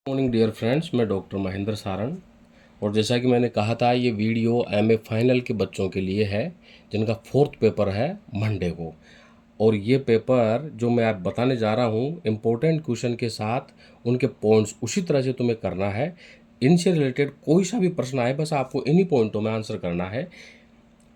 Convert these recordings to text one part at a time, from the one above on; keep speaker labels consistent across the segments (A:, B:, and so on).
A: Morning dear friends, मैं doctor Mahendra Saran. और जैसा कि मैंने कहा था, ये वीडियो एमए फाइनल के बच्चों के लिए है जिनका 4th पेपर है मंडे को। और ये पेपर जो मैं आप बताने जा रहा हूँ, इम्पोर्टेंट क्वेश्चन के साथ उनके पॉइंट्स उसी तरह से तुम्हें करना है। इनसे रिलेटेड कोई सा भी प्रश्न आए, बस आपको इन्हीं पॉइंटों में आंसर करना है।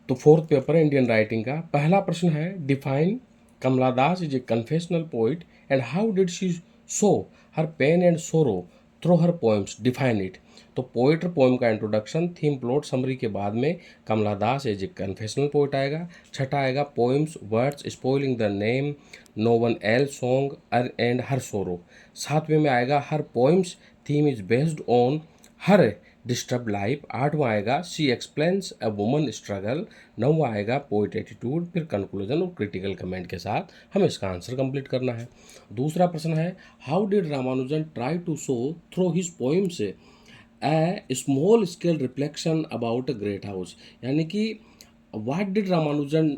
A: तो 4th पेपर है इंडियन राइटिंग का। पहला प्रश्न है, define Kamala Das is a confessional poet and how did she show her pain and sorrow through her poems, define it. तो पोएट्री पोएम का इंट्रोडक्शन, थीम, प्लॉट, समरी के बाद में Kamala Das as a confessional poet आएगा। छठा आएगा poems, words, spoiling the name, no one L song and her sorrow. सातवें में आएगा her poems theme is based on her disturb life. आठवां आएगा she explains a woman struggle. नौवां आएगा पोइट एटीट्यूड। फिर कंक्लूजन और क्रिटिकल कमेंट के साथ हमें इसका आंसर कंप्लीट करना है। दूसरा प्रश्न है, how did Ramanujan try to show through his poems a small scale reflection about a great house. यानी कि what did Ramanujan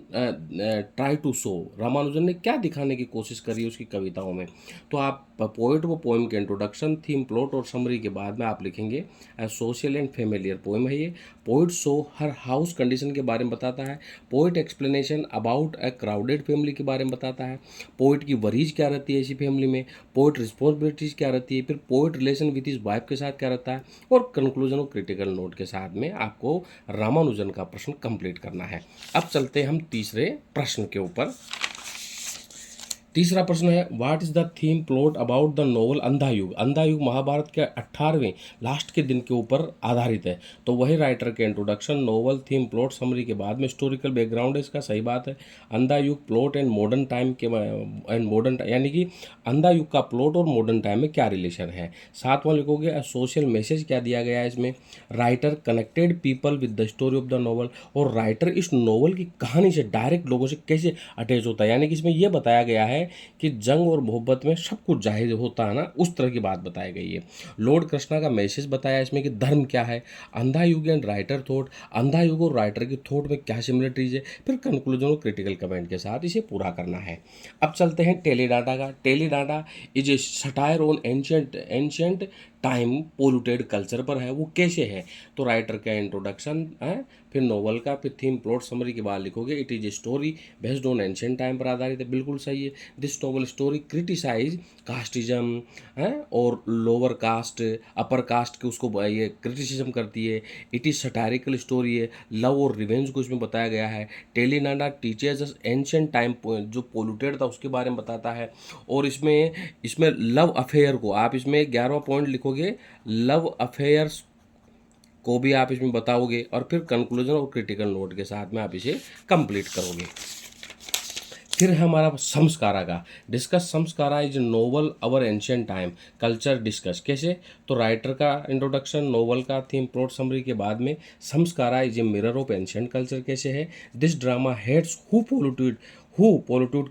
A: try to show, Ramanujan ने क्या दिखाने की कोशिश करी उसकी कविताओं में। तो आप पोएट वो पोएम के इंट्रोडक्शन, थीम, प्लॉट और समरी के बाद में आप लिखेंगे सोशल एंड फेमिलियर पोएम है ये। पोइट शो हर हाउस कंडीशन के बारे में बताता है। Poet explanation about a crowded family के बारे में बताता है। पोइट की वरीज क्या रहती है ऐसी फैमिली में। पोइट रिस्पॉन्सिबिलिटीज क्या रहती है। फिर poet relation with his wife के साथ क्या रहता है। और कंक्लूजन और क्रिटिकल नोट के साथ में आपको रामानुजन का प्रश्न कंप्लीट करना है। अब चलते हैं हम तीसरे प्रश्न के ऊपर। तीसरा प्रश्न है, what is the theme plot about the novel अंधा युग। अंधा युग महाभारत के 18वें लास्ट के दिन के ऊपर आधारित है। तो वही राइटर के introduction, novel, theme, plot, summary के बाद में हिस्टोरिकल बैकग्राउंड है इसका। सही बात है। अंधा युग प्लॉट एंड मॉडर्न टाइम के यानी कि अंधा युग का प्लॉट और मॉडर्न टाइम में क्या रिलेशन है। सातवां लिखोगे सोशल मैसेज क्या दिया गया है इसमें। Writer connected people with the story of the novel. और राइटर इस नोवेल की कहानी से डायरेक्ट लोगों से कैसे अटैच होता है। यानी कि इसमें यह बताया गया है कि जंग और मोहब्बत में सब कुछ जाहिर होता है ना, उस तरह की बात बताई गई है। लॉर्ड कृष्णा का मैसेज बताया इसमें कि धर्म क्या है। अंधा युग एंड राइटर थॉट, अंधा युग और राइटर की थॉट में क्या सिमिलरिटीज है। फिर कंक्लूजन और क्रिटिकल कमेंट के साथ इसे पूरा करना है। अब चलते हैं टेलीडाटा का। Taledanda is a satire on ancient time polluted culture पर है। वो कैसे है। तो राइटर का इंट्रोडक्शन है, फिर नोवेल का, फिर थीम, प्लॉट, समरी के बाद लिखोगे it is a story based on ancient time पर आधारित है। बिल्कुल सही है। This novel story criticize casteism है और लोअर कास्ट अपर कास्ट के उसको ये क्रिटिसिज्म करती है। इट इज सटारिकल स्टोरी है। लव और रिवेंज को इसमें बताया गया है। टेलीनाडा टीचर्स अस एंशियंट टाइम जो पोल्यूटेड था उसके बारे में बताता है। और इसमें इसमें लव अफेयर को आप इसमें 11वां पॉइंट लिखोगे, लव अफेयर्स को भी आप इसमें बताओगे। और फिर कंक्लूजन और क्रिटिकल नोट के साथ में आप इसे कंप्लीट करोगे। फिर है हमारा संस्कारा का discuss. Samskara is novel our ancient time culture discuss. कैसे। तो राइटर का इंट्रोडक्शन, नोवेल का, थीम, प्लॉट, समरी के बाद में Samskara is a mirror of ancient culture कैसे है। This drama heads who polluted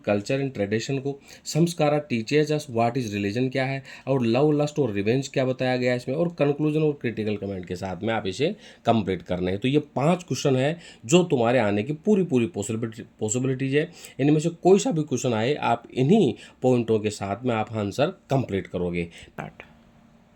A: culture and tradition को। Samskara teachers us what is religion क्या है। और लव, लस्ट और रिवेंज क्या बताया गया है इसमें। और कंक्लूजन और क्रिटिकल कमेंट के साथ में आप इसे कंप्लीट करने हैं। तो ये 5 क्वेश्चन है जो तुम्हारे आने की पूरी पूरी पॉसिबिलिटीज है। इनमें से कोई सा भी क्वेश्चन आए, आप इन्हीं पॉइंटों के साथ में आप आंसर कंप्लीट करोगे।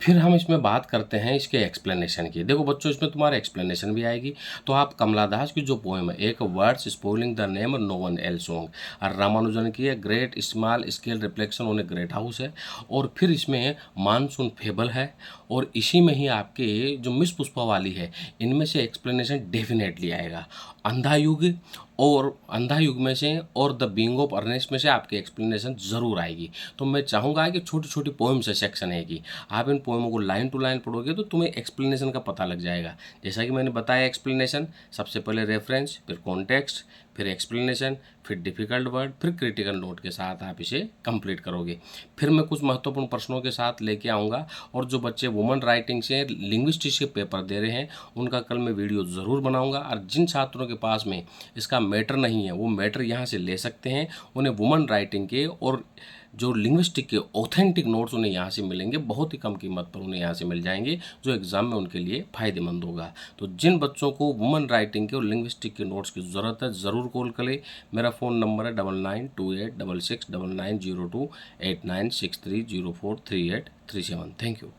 A: फिर हम इसमें बात करते हैं इसके एक्सप्लेनेशन की। देखो बच्चों, इसमें तुम्हारा एक्सप्लेनेशन भी आएगी। तो आप कमला दास की जो पोएम है, एक words spoiling the name no one L song, और रामानुजन की है great small scale reflection on a great house है। और फिर इसमें मानसून फेबल है। और इसी में ही आपके जो मिस पुष्पा वाली है, इनमें से एक्सप्लेनेशन डेफिनेटली आएगा। अंधा युग और अंधा युग में से और द बीइंग ऑफ अर्नेस्ट में से आपकी एक्सप्लेनेशन ज़रूर आएगी। तो मैं चाहूँगा कि छोटी छोटी पोएम्स है सेक्शन है कि आप इन पोएमों को लाइन टू लाइन पढ़ोगे तो तुम्हें एक्सप्लेनेशन का पता लग जाएगा। जैसा कि मैंने बताया, एक्सप्लेनेशन सबसे पहले रेफरेंस, फिर कॉन्टेक्स्ट, फिर एक्सप्लेनेशन, फिर डिफिकल्ट वर्ड, फिर क्रिटिकल नोट के साथ आप इसे कंप्लीट करोगे। फिर मैं कुछ महत्वपूर्ण प्रश्नों के साथ लेके आऊँगा। और जो बच्चे वुमन राइटिंग से लिंग्विस्टिक्स के पेपर दे रहे हैं, उनका कल मैं वीडियो ज़रूर बनाऊँगा। और जिन छात्रों के पास में इसका मैटर नहीं है, वो मैटर यहाँ से ले सकते हैं। उन्हें वुमन राइटिंग के और जो लिंग्विस्टिक के ऑथेंटिक नोट्स उन्हें यहाँ से मिलेंगे, बहुत ही कम कीमत पर उन्हें यहाँ से मिल जाएंगे, जो एग्ज़ाम में उनके लिए फ़ायदेमंद होगा। तो जिन बच्चों को वुमन राइटिंग के और लिंग्विस्टिक के नोट्स की ज़रूरत है, ज़रूर कॉल करें। मेरा फ़ोन नंबर है 9928669902 8963043837। Thank you.